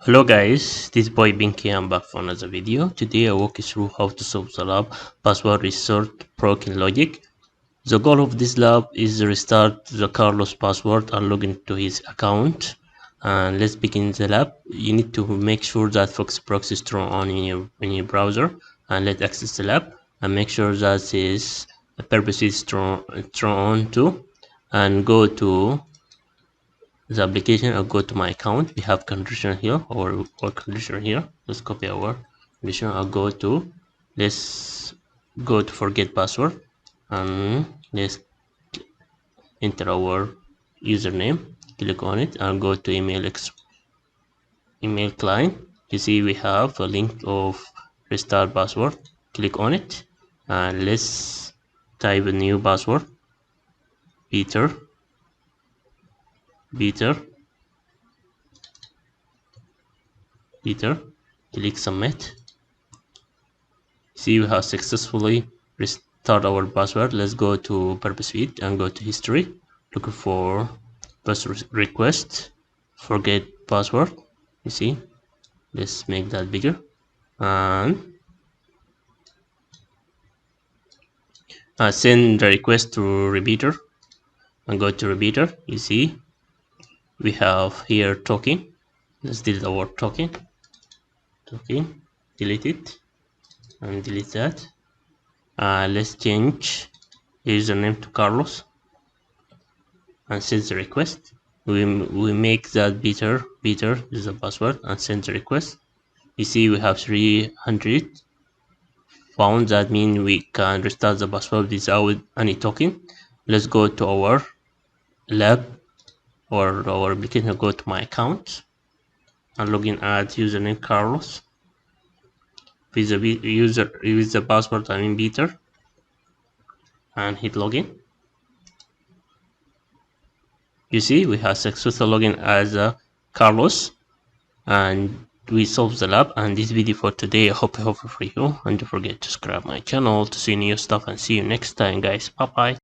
Hello guys, this boy Binky. I'm back for another video. Today I walk you through how to solve the lab password restart broken logic. The goal of this lab is to restart the Carlos password and log into his account. And let's begin the lab. You need to make sure that Fox Proxy is turned on in your browser, and let's access the lab and make sure that his purpose is turned on too, and go to the application. I'll go to my account. We have conditioner here or conditioner here. Let's copy our conditioner. I'll go to, let's go to forget password, and let's enter our username, click on it, and go to email client. You see we have a link of restart password. Click on it and let's type a new password. Peter click submit. See, we have successfully restored our password. Let's go to purpose feed and go to history, looking for password request, forget password. You see, let's make that bigger, and send the request to repeater and go to repeater. You see we have here talking. Let's delete the word talking, delete it and delete that. Let's change username to Carlos and send the request. We make that Peter is the password and send the request. You see we have 300 found. That means we can restart the password without any token. Let's go to our lab or our application. Go to my account and log in as username Carlos with the password, I mean Peter, and hit login. You see we have successful login as Carlos, and we solved the lab. And this video for today I hope helpful for you, and don't forget to subscribe my channel to see new stuff, and see you next time guys. Bye bye.